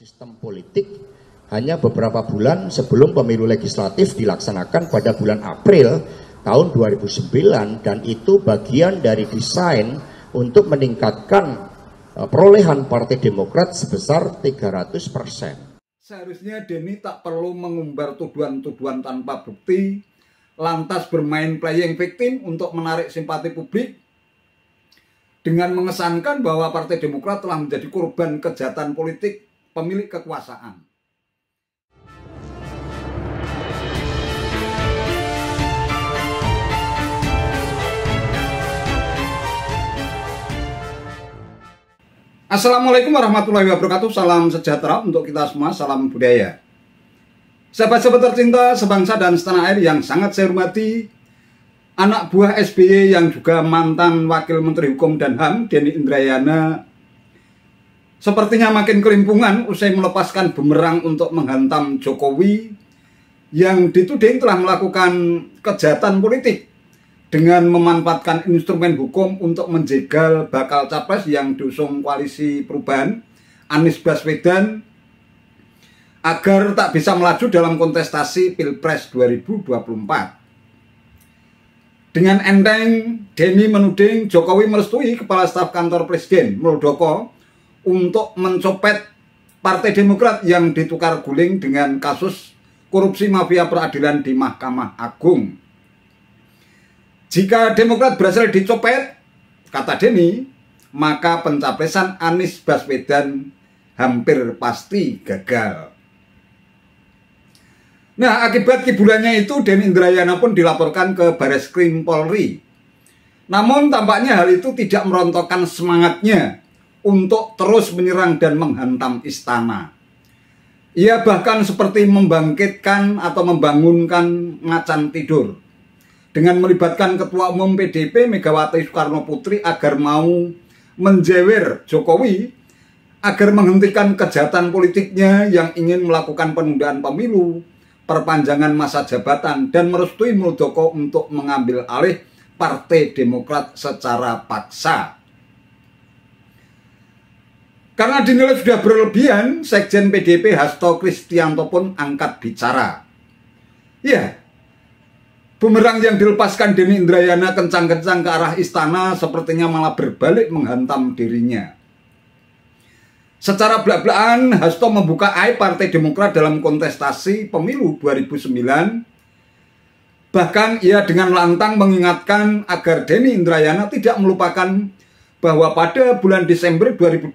Sistem politik hanya beberapa bulan sebelum pemilu legislatif dilaksanakan pada bulan April tahun 2009, dan itu bagian dari desain untuk meningkatkan perolehan Partai Demokrat sebesar 300%. Seharusnya Denny tak perlu mengumbar tuduhan-tuduhan tanpa bukti, lantas bermain playing victim untuk menarik simpati publik dengan mengesankan bahwa Partai Demokrat telah menjadi korban kejahatan politik pemilik kekuasaan. Assalamualaikum warahmatullahi wabarakatuh. Salam sejahtera untuk kita semua, salam budaya. Sahabat-sahabat tercinta sebangsa dan setanah air yang sangat saya hormati, anak buah SBY yang juga mantan Wakil Menteri Hukum dan HAM, Denny Indrayana, sepertinya makin kelimpungan usai melepaskan bumerang untuk menghantam Jokowi yang dituding telah melakukan kejahatan politik dengan memanfaatkan instrumen hukum untuk menjegal bakal capres yang diusung Koalisi Perubahan, Anies Baswedan, agar tak bisa melaju dalam kontestasi Pilpres 2024. Dengan enteng, Denny menuding Jokowi merestui Kepala Staf Kantor Presiden Muldoko untuk mencopet Partai Demokrat yang ditukar guling dengan kasus korupsi mafia peradilan di Mahkamah Agung. Jika Demokrat berhasil dicopet, kata Denny, maka pencapresan Anies Baswedan hampir pasti gagal. Nah, akibat kibulannya itu, Denny Indrayana pun dilaporkan ke Bareskrim Polri. Namun tampaknya hal itu tidak merontokkan semangatnya untuk terus menyerang dan menghantam istana. Ia bahkan seperti membangkitkan atau membangunkan macan tidur dengan melibatkan Ketua Umum PDIP Megawati Soekarno Putri agar mau menjewer Jokowi agar menghentikan kejahatan politiknya yang ingin melakukan penundaan pemilu, perpanjangan masa jabatan, dan merestui Muldoko untuk mengambil alih Partai Demokrat secara paksa. Karena dinilai sudah berlebihan, Sekjen PDIP Hasto Kristianto pun angkat bicara. Ya, bumerang yang dilepaskan Denny Indrayana kencang-kencang ke arah istana sepertinya malah berbalik menghantam dirinya. Secara belak-belakan, Hasto membuka aib Partai Demokrat dalam kontestasi pemilu 2009. Bahkan ia dengan lantang mengingatkan agar Denny Indrayana tidak melupakan bahwa pada bulan Desember 2008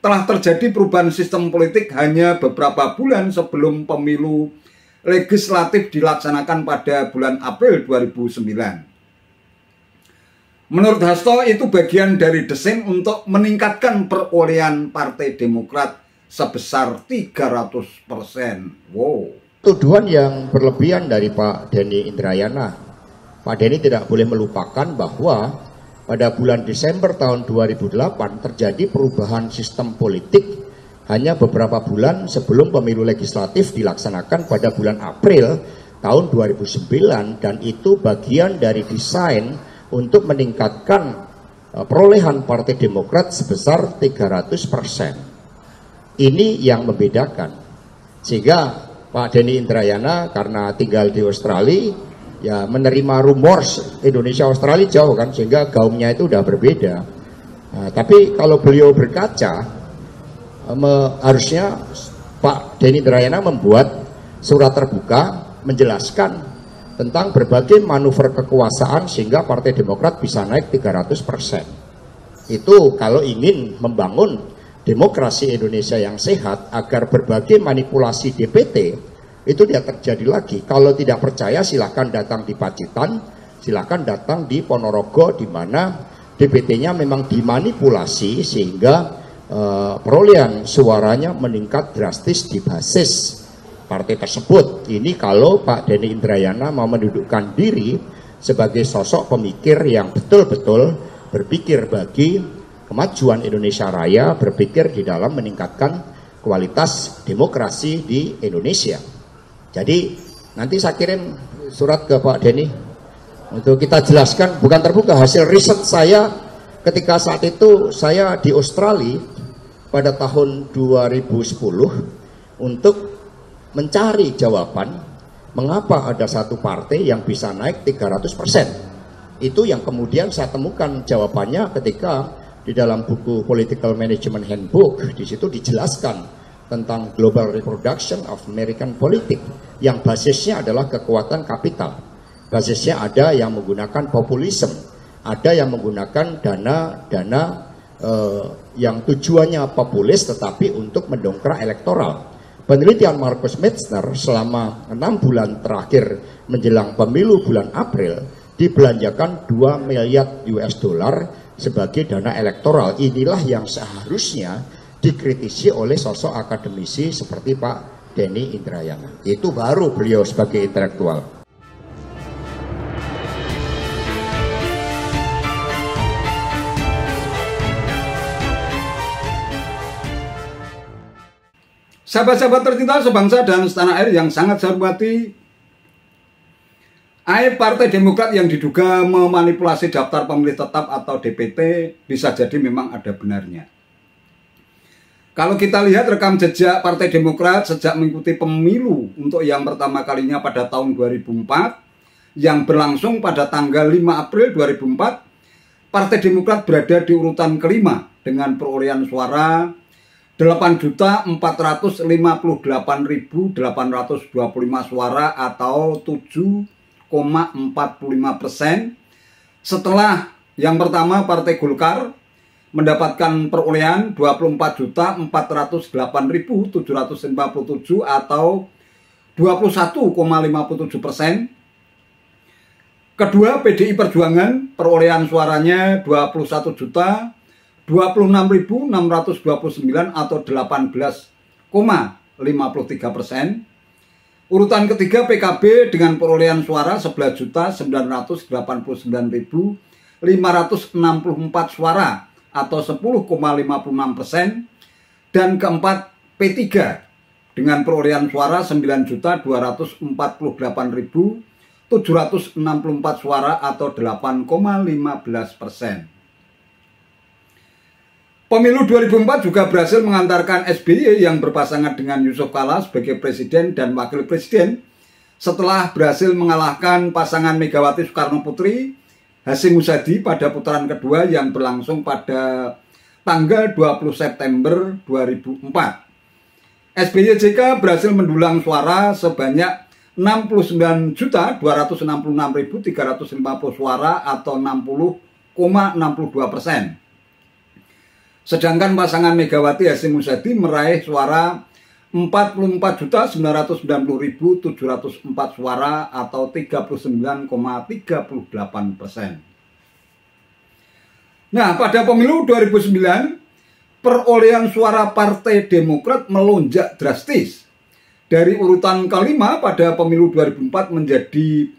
telah terjadi perubahan sistem politik hanya beberapa bulan sebelum pemilu legislatif dilaksanakan pada bulan April 2009. Menurut Hasto, itu bagian dari desain untuk meningkatkan perolehan Partai Demokrat sebesar 300%. Wow. Tuduhan yang berlebihan dari Pak Denny Indrayana. Pak Denny tidak boleh melupakan bahwa pada bulan Desember tahun 2008 terjadi perubahan sistem politik hanya beberapa bulan sebelum pemilu legislatif dilaksanakan pada bulan April tahun 2009, dan itu bagian dari desain untuk meningkatkan perolehan Partai Demokrat sebesar 300%. Ini yang membedakan. Sehingga Pak Denny Indrayana karena tinggal di Australia, ya menerima rumors Indonesia Australia jauh kan, sehingga gaungnya itu udah berbeda. Nah, tapi kalau beliau berkaca, harusnya Pak Denny Indrayana membuat surat terbuka menjelaskan tentang berbagai manuver kekuasaan sehingga Partai Demokrat bisa naik 300%. Itu kalau ingin membangun demokrasi Indonesia yang sehat agar berbagai manipulasi DPT itu tidak terjadi lagi. Kalau tidak percaya silahkan datang di Pacitan, silahkan datang di Ponorogo, di mana DPT-nya memang dimanipulasi sehingga perolehan suaranya meningkat drastis di basis partai tersebut. Ini kalau Pak Denny Indrayana mau mendudukkan diri sebagai sosok pemikir yang betul-betul berpikir bagi kemajuan Indonesia Raya, berpikir di dalam meningkatkan kualitas demokrasi di Indonesia. Jadi nanti saya kirim surat ke Pak Denny untuk kita jelaskan, bukan terbuka, hasil riset saya ketika saat itu saya di Australia pada tahun 2010 untuk mencari jawaban mengapa ada satu partai yang bisa naik 300%. Itu yang kemudian saya temukan jawabannya ketika di dalam buku Political Management Handbook. Di situ dijelaskan tentang global reproduction of American politics yang basisnya adalah kekuatan kapital. Basisnya ada yang menggunakan populisme, ada yang menggunakan dana yang tujuannya populis tetapi untuk mendongkrak elektoral. Penelitian Marcus Metzner selama 6 bulan terakhir menjelang pemilu bulan April dibelanjakan 2 miliar US dollar sebagai dana elektoral. Inilah yang seharusnya dikritisi oleh sosok akademisi seperti Pak Denny Indrayana. Itu baru beliau sebagai intelektual. Sahabat-sahabat tercinta sebangsa dan setanah air yang sangat saya hormati, Partai Demokrat yang diduga memanipulasi daftar pemilih tetap atau DPT bisa jadi memang ada benarnya. Kalau kita lihat rekam jejak Partai Demokrat sejak mengikuti pemilu untuk yang pertama kalinya pada tahun 2004 yang berlangsung pada tanggal 5 April 2004, Partai Demokrat berada di urutan kelima dengan perolehan suara 8.458.825 suara atau 7,45%. Setelah yang pertama Partai Golkar mendapatkan perolehan 24.408.757 atau 21,57%. Kedua PDI Perjuangan perolehan suaranya 21.026.629 atau 18,53%. Urutan ketiga PKB dengan perolehan suara 11.989.564 suara atau 10,56%, dan keempat P3 dengan perolehan suara 9.248.764 suara atau 8,15%. Pemilu 2004 juga berhasil mengantarkan SBY yang berpasangan dengan Yusuf Kala sebagai presiden dan wakil presiden setelah berhasil mengalahkan pasangan Megawati Soekarno Putri Hasyim Muzadi pada putaran kedua yang berlangsung pada tanggal 20 September 2004. SBY JK berhasil mendulang suara sebanyak 69.266.350 suara atau 60,62%. Sedangkan pasangan Megawati Hasyim Muzadi meraih suara 44.990.704 suara atau 39,38%. Nah, pada pemilu 2009, perolehan suara Partai Demokrat melonjak drastis. Dari urutan kelima pada pemilu 2004 menjadi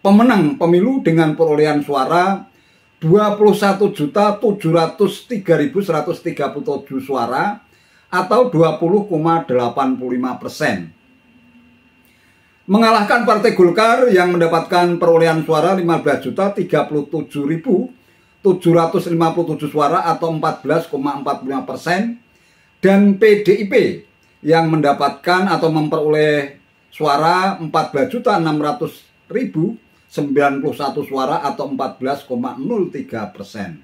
pemenang pemilu dengan perolehan suara 21.703.137 suara atau 20,85%. Mengalahkan Partai Golkar yang mendapatkan perolehan suara 15.037.757 suara atau 14,45%, dan PDIP yang mendapatkan atau memperoleh suara 14.600.091 suara atau 14,03%.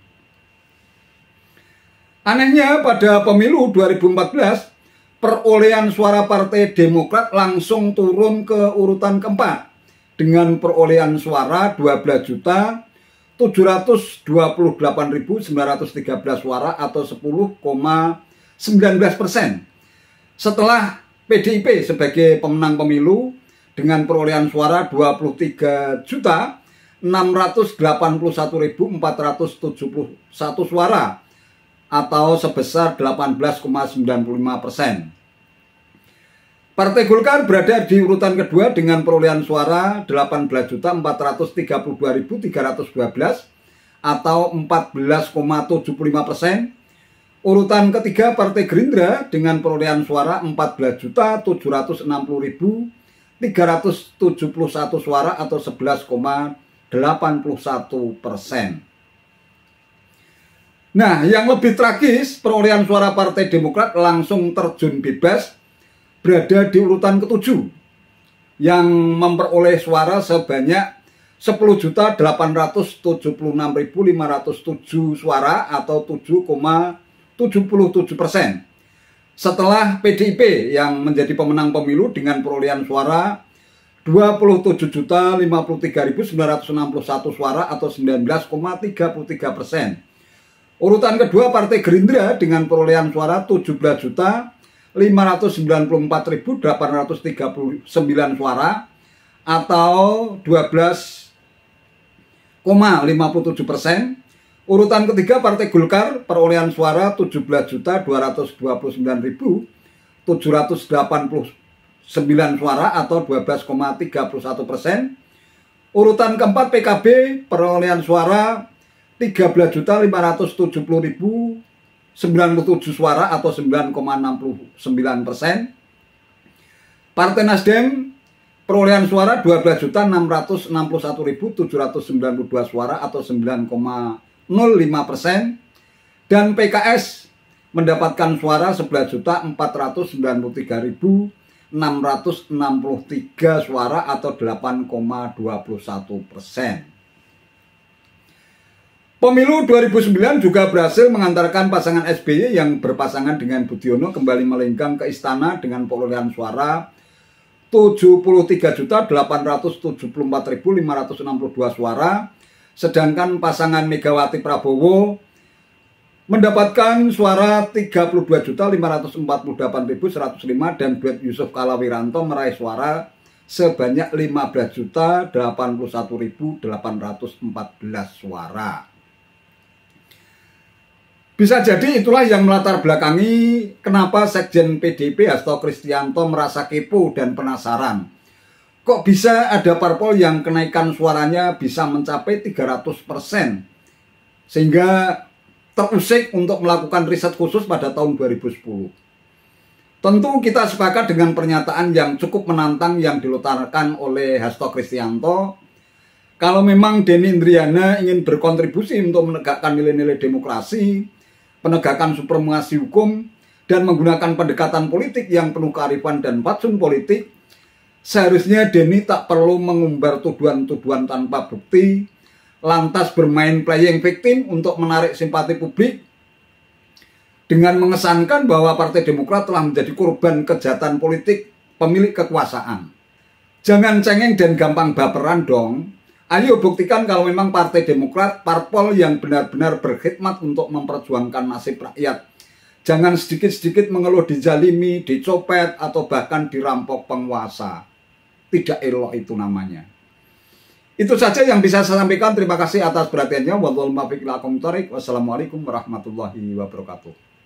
Anehnya pada pemilu 2014, perolehan suara Partai Demokrat langsung turun ke urutan keempat dengan perolehan suara 12.728.913 suara atau 10,19%. Setelah PDIP sebagai pemenang pemilu dengan perolehan suara 23.681.471 suara atau sebesar 18,95%. Partai Golkar berada di urutan kedua dengan perolehan suara 18.432.312 atau 14,75%. Urutan ketiga Partai Gerindra dengan perolehan suara 14.760.371 suara atau 11,81%. Nah, yang lebih tragis, perolehan suara Partai Demokrat langsung terjun bebas berada di urutan ke-7 yang memperoleh suara sebanyak 10.876.507 suara atau 7,77%. Setelah PDIP yang menjadi pemenang pemilu dengan perolehan suara 27.053.961 suara atau 19,33%. Urutan kedua Partai Gerindra dengan perolehan suara 17.594.839 suara atau 12,57%. Urutan ketiga Partai Golkar perolehan suara 17.229.789 suara atau 12,31%. Urutan keempat PKB perolehan suara 13.570.097 suara atau 9,69%. Partai Nasdem perolehan suara 12.661.792 suara atau 9,05%. Dan PKS mendapatkan suara 11.493.663 suara atau 8,21%. Pemilu 2009 juga berhasil mengantarkan pasangan SBY yang berpasangan dengan Budiono kembali melenggang ke istana dengan perolehan suara 73.874.562 suara, sedangkan pasangan Megawati Prabowo mendapatkan suara 32.548.105 dan duet Yusuf Kala Wiranto meraih suara sebanyak 15.081.814 suara. Bisa jadi itulah yang melatar belakangi kenapa Sekjen PDIP Hasto Kristianto merasa kepo dan penasaran. Kok bisa ada parpol yang kenaikan suaranya bisa mencapai 300%? Sehingga terusik untuk melakukan riset khusus pada tahun 2010. Tentu kita sepakat dengan pernyataan yang cukup menantang yang dilontarkan oleh Hasto Kristianto. Kalau memang Denny Indrayana ingin berkontribusi untuk menegakkan nilai-nilai demokrasi, penegakan supremasi hukum, dan menggunakan pendekatan politik yang penuh kearifan dan fatsun politik, seharusnya Denny tak perlu mengumbar tuduhan-tuduhan tanpa bukti, lantas bermain playing victim untuk menarik simpati publik, dengan mengesankan bahwa Partai Demokrat telah menjadi korban kejahatan politik pemilik kekuasaan. Jangan cengeng dan gampang baperan dong. Ayo buktikan kalau memang Partai Demokrat parpol yang benar-benar berkhidmat untuk memperjuangkan nasib rakyat. Jangan sedikit-sedikit mengeluh dizalimi, dicopet, atau bahkan dirampok penguasa. Tidak elok itu namanya. Itu saja yang bisa saya sampaikan. Terima kasih atas perhatiannya. Wassalamualaikum warahmatullahi wabarakatuh.